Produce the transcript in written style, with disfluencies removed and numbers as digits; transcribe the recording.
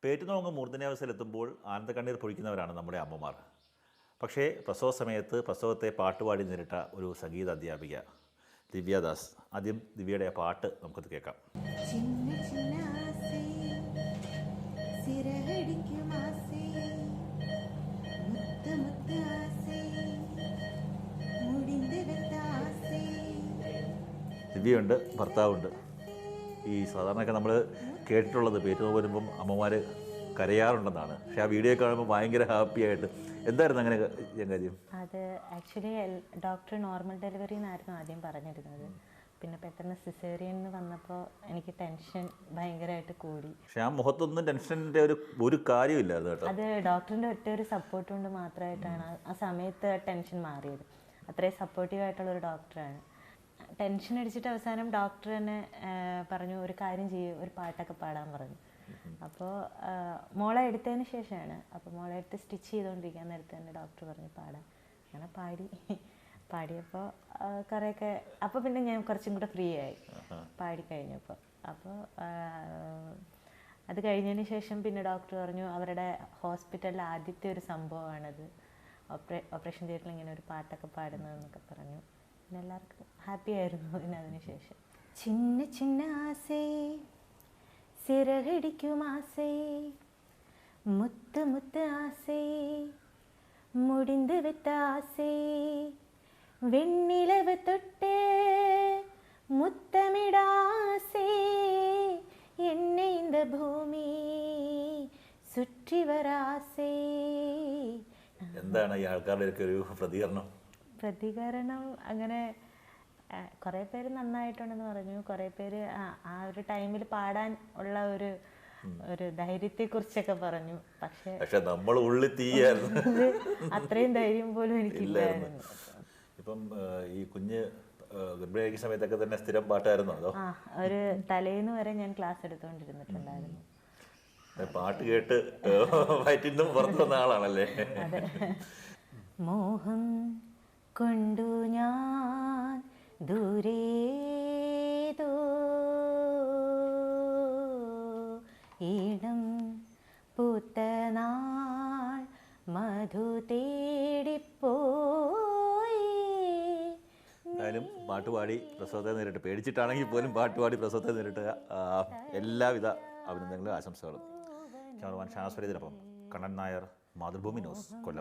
പേറ്റുനോങ്ങ് മൂർധന്യാവസ്ഥയിലെത്തുമ്പോൾ ആനന്ദക്കണ്ണീർ പൊഴിക്കുന്നവരാണ് നമ്മുടെ അമ്മമാർ. പക്ഷേ പ്രസവ സമയത്ത് പ്രസവത്തെ പാട്ടുപാടി നേരിട്ട ഒരു സംഗീത അധ്യാപിക ദിവ്യദാസ്. ആദ്യം ദിവ്യയുടെ ആ പാട്ട് നമുക്കത് കേൾക്കാം. ദിവ്യയുണ്ട്, ഭർത്താവുണ്ട്. ഈ സാധാരണയൊക്കെ നമ്മൾ കേട്ടിട്ടുള്ളത് പേറ്റുനോവ് വരുമ്പം അമ്മമാർ കരയാറുണ്ടെന്നാണ്. പക്ഷെ ആ വീഡിയോ കാണുമ്പോൾ ഭയങ്കര ഹാപ്പി ആയിട്ട്. എന്തായിരുന്നു അങ്ങനെ കാര്യം? അത് ആക്ച്വലി ഡോക്ടർ നോർമൽ ഡെലിവറി എന്നായിരുന്നു ആദ്യം പറഞ്ഞിരുന്നത്. പിന്നെ പെട്ടെന്ന് സിസേറിയൻ എന്ന് വന്നപ്പോൾ എനിക്ക് ടെൻഷൻ ഭയങ്കരമായിട്ട് കൂടി. പക്ഷെ ആ മുഖത്തൊന്നും ടെൻഷൻ്റെ ഒരു കാര്യമില്ലായിരുന്നു കേട്ടോ. അത് ഡോക്ടറിൻ്റെ ഒറ്റ ഒരു സപ്പോർട്ട് കൊണ്ട് മാത്രമായിട്ടാണ് ആ സമയത്ത് ടെൻഷൻ മാറിയത്. അത്രയും സപ്പോർട്ടീവായിട്ടുള്ളൊരു ഡോക്ടറാണ്. ടെൻഷൻ അടിച്ചിട്ട് അവസാനം ഡോക്ടർ തന്നെ പറഞ്ഞു, ഒരു കാര്യം ചെയ്യും, ഒരു പാട്ടൊക്കെ പാടാൻ പറഞ്ഞു. അപ്പോൾ മോളെ എടുത്തതിന് ശേഷമാണ്. അപ്പോൾ മോളെ എടുത്ത് സ്റ്റിച്ച് ചെയ്തുകൊണ്ടിരിക്കാൻ നേരത്തെ തന്നെ ഡോക്ടർ പറഞ്ഞു പാടാൻ. അങ്ങനെ പാടിയപ്പോൾ കുറേയൊക്കെ, അപ്പോൾ പിന്നെ ഞാൻ കുറച്ചും കൂടെ ഫ്രീ ആയി പാടിക്കഴിഞ്ഞപ്പോൾ. അപ്പോൾ അത് കഴിഞ്ഞതിന് ശേഷം പിന്നെ ഡോക്ടർ പറഞ്ഞു അവരുടെ ഹോസ്പിറ്റലിൽ ആദ്യത്തെ ഒരു സംഭവമാണത്, ഓപ്പറേഷൻ തിയേറ്ററിൽ ഇങ്ങനെ ഒരു പാട്ടൊക്കെ പാടുന്നതെന്നൊക്കെ പറഞ്ഞു. പിന്നെ എല്ലാവർക്കും ഹാപ്പി ആയിരുന്നു. പിന്നെ അതിനുശേഷം ചിന്ന ചിന്ന ആസേ സിറകടിക്കും ആസേ മുത്ത് മുത്ത് ആസേ മുടിந்து വെത്ത ആസേ വെണ്ണിലവ് തൊട്ട് മുത്തമിടാസേ എന്നെ இந்த ഭൂമി സുറ്റി വരാസേ. എന്താണ് ഈ ആൾക്കാരുടെ ഒരു പ്രതികരണം? അങ്ങനെ കുറേ പേര് നന്നായിട്ടുണ്ടെന്ന് പറഞ്ഞു. കുറേ പേര് ആ ഒരു ടൈമിൽ പാടാൻ ഉള്ള ഒരു ധൈര്യത്തെക്കുറിച്ചൊക്കെ പറഞ്ഞു. പക്ഷേ നമ്മൾ ഉള്ളിൽ തീയായിരുന്നു. അത്രയും ധൈര്യം പോലും എനിക്കില്ലായിരുന്നു. ഇപ്പം ഈ കുഞ്ഞ് ഗർഭിണിയായിരിക്കുന്ന സമയത്തൊക്കെ തന്നെ സ്ഥിരം പാട്ടായിരുന്നോ അതോ? ഒരു തലേന്ന് വരെ ഞാൻ ക്ലാസ് എടുത്തുകൊണ്ടിരുന്നിട്ടുണ്ടായിരുന്നു. പാട്ട് കേട്ട് വയറ്റിൽ നിന്നും പുറത്തു വന്ന ആളാണല്ലേ? മോഹം കൊണ്ടു ഞാൻ ദൂരേതോ ഈണം പൂത്ത നാൾ മധു തേടിപ്പോയി. എന്തായാലും പാട്ടുപാടി പ്രസവത്തെ നേരിട്ട്, പേടിച്ചിട്ടാണെങ്കിൽ പോലും പാട്ടുപാടി പ്രസവത്തെ നേരിട്ട് എല്ലാവിധ അഭിനന്ദനങ്ങളും ആശംസകളും. ക്യാമറമാൻ ഷാസ്വരീതിനൊപ്പം കണ്ണൻ നായർ, മാതൃഭൂമി ന്യൂസ്, കൊല്ലം.